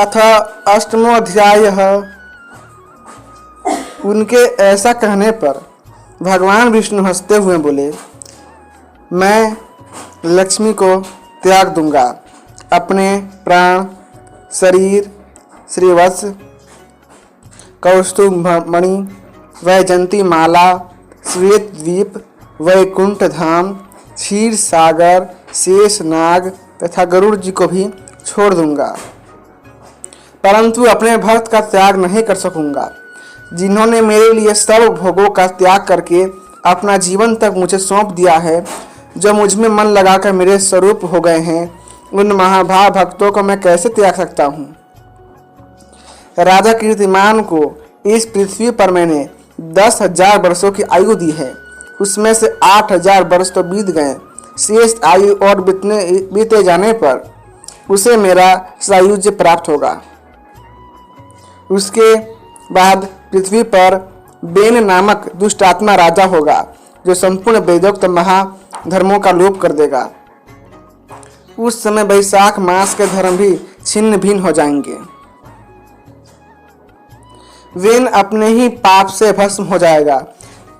अथ अष्टमो अध्याय। उनके ऐसा कहने पर भगवान विष्णु हंसते हुए बोले, मैं लक्ष्मी को त्याग दूंगा। अपने प्राण, शरीर, श्रीवत्स, कौस्तुभ मणि, वैजंती माला, श्वेत द्वीप, वैकुंठ धाम, क्षीर सागर, शेष नाग तथा गरुड़ जी को भी छोड़ दूंगा, परंतु अपने भक्त का त्याग नहीं कर सकूंगा। जिन्होंने मेरे लिए सब भोगों का त्याग करके अपना जीवन तक मुझे सौंप दिया है, जो मुझ में मन लगाकर मेरे स्वरूप हो गए हैं, उन महाभाव भक्तों को मैं कैसे त्याग सकता हूँ। राजा कीर्तिमान को इस पृथ्वी पर मैंने 10,000 वर्षों की आयु दी है, उसमें से 8,000 वर्ष तो बीत गए। शेष आयु और बीते जाने पर उसे मेरा सायुज्य प्राप्त होगा। उसके बाद पृथ्वी पर बेन नामक दुष्ट आत्मा राजा होगा, जो संपूर्ण वेदोक्त महाधर्मों का लोप कर देगा। उस समय वैशाख मास के धर्म भी छिन्न भिन्न हो जाएंगे। वेन अपने ही पाप से भस्म हो जाएगा।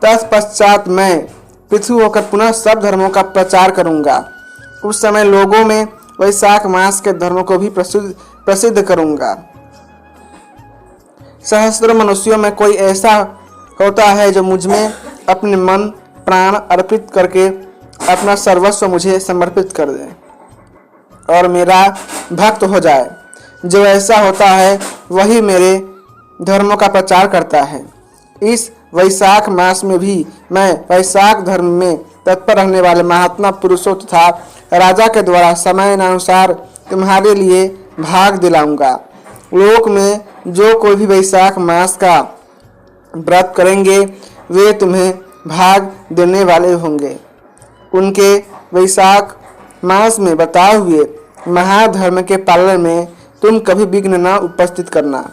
तत्पश्चात मैं पृथ्वी होकर पुनः सब धर्मों का प्रचार करूंगा। उस समय लोगों में वैशाख मास के धर्मों को भी प्रसिद्ध करूंगा। सहस्त्रों मनुष्यों में कोई ऐसा होता है जो मुझ में अपने मन प्राण अर्पित करके अपना सर्वस्व मुझे समर्पित कर दे और मेरा भक्त हो जाए। जो ऐसा होता है वही मेरे धर्मों का प्रचार करता है। इस वैशाख मास में भी मैं वैशाख धर्म में तत्पर रहने वाले महात्मा पुरुषों तथा राजा के द्वारा समयानुसार तुम्हारे लिए भाग दिलाऊंगा। लोक में जो कोई भी वैशाख मास का व्रत करेंगे वे तुम्हें भाग देने वाले होंगे। उनके वैशाख मास में बताए हुए महाधर्म के पालन में तुम कभी विघ्न न उपस्थित करना।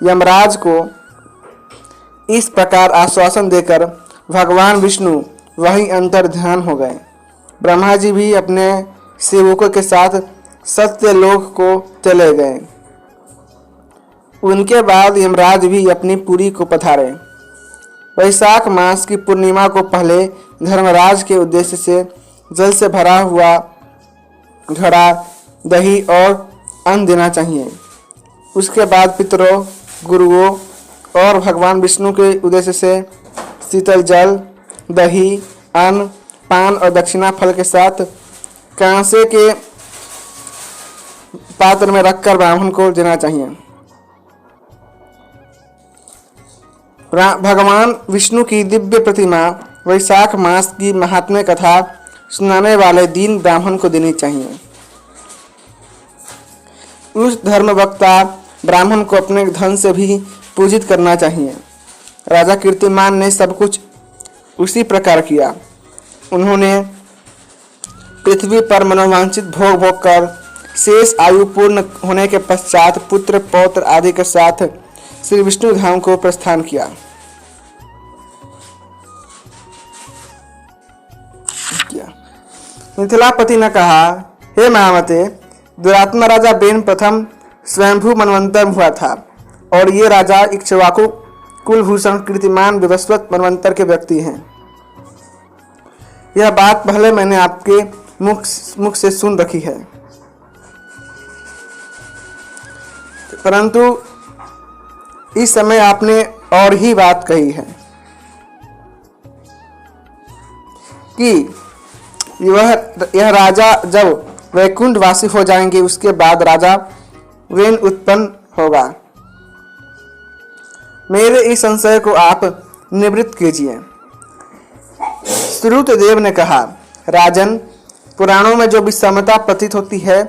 यमराज को इस प्रकार आश्वासन देकर भगवान विष्णु वहीं अंतर ध्यान हो गए। ब्रह्मा जी भी अपने सेवकों के साथ सत्यलोक को चले गए। उनके बाद यमराज भी अपनी पुरी को पधारे। वैशाख मास की पूर्णिमा को पहले धर्मराज के उद्देश्य से जल से भरा हुआ घड़ा, दही और अन्न देना चाहिए। उसके बाद पितरों, गुरुओं और भगवान विष्णु के उद्देश्य से शीतल जल, दही, अन्न, पान और दक्षिणा फल के साथ कांसे के पात्र में रखकर ब्राह्मण को देना चाहिए। भगवान विष्णु की दिव्य प्रतिमा वैशाख मास की महात्म्य कथा सुनाने वाले दीन ब्राह्मण को देनी चाहिए। उस धर्म वक्ता ब्राह्मण को अपने धन से भी पूजित करना चाहिए। राजा कीर्तिमान ने सब कुछ उसी प्रकार किया। उन्होंने पृथ्वी पर मनोवांछित भोग भोग कर शेष आयु पूर्ण होने के पश्चात पुत्र पौत्र आदि के साथ श्री विष्णु धाम को प्रस्थान किया। मिथिलापति ने कहा, हे महामते, दुरात्मा राजा बेन प्रथम स्वयंभू मनवंतर हुआ था और ये राजा इक्ष्वाकु कुलभूषण कीर्तिमान विवस्वत मनवंतर के व्यक्ति हैं। यह बात पहले मैंने आपके मुख से सुन रखी है, परंतु इस समय आपने और ही बात कही है कि यह राजा जब वैकुंठ वासी हो जाएंगे उसके बाद राजा वेन उत्पन्न होगा। मेरे इस संशय को आप निवृत्त कीजिए। श्रुतदेव ने कहा, राजन, पुराणों में जो विषमता प्रतीत होती है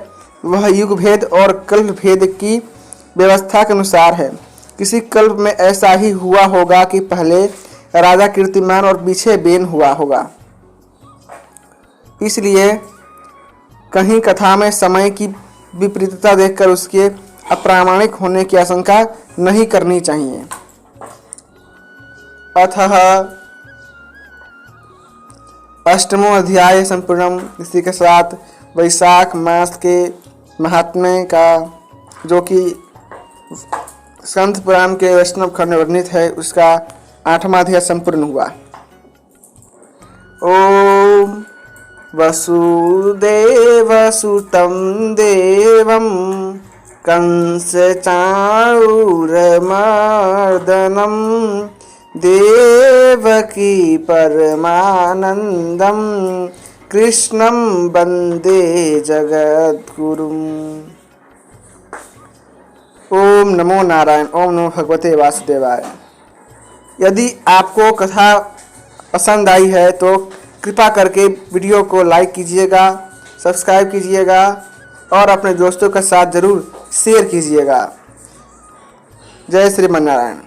वह युग भेद और कल्प भेद की व्यवस्था के अनुसार है। किसी कल्प में ऐसा ही हुआ होगा कि पहले राजा कीर्तिमान और पीछे बेन हुआ होगा। इसलिए कहीं कथा में समय की विपरीतता देखकर उसके अप्रामाणिक होने की आशंका नहीं करनी चाहिए। अतः अष्टमो अध्याय संपूर्णम। इसी के साथ वैशाख मास के महात्म्य का, जो कि स्कंद पुराण के वैष्णव खंड में वर्णित है, उसका 8वां अध्याय संपूर्ण हुआ। ओम वसुदेवसुतं देवं कंसचाणूरमर्दनं देवकी परमानंदं कृष्णं वंदे जगद्गुरुम्। ओम नमो नारायण। ओम नमो भगवते वासुदेवाय। यदि आपको कथा पसंद आई है तो कृपा करके वीडियो को लाइक कीजिएगा, सब्सक्राइब कीजिएगा और अपने दोस्तों के साथ ज़रूर शेयर कीजिएगा। जय श्रीमन नारायण।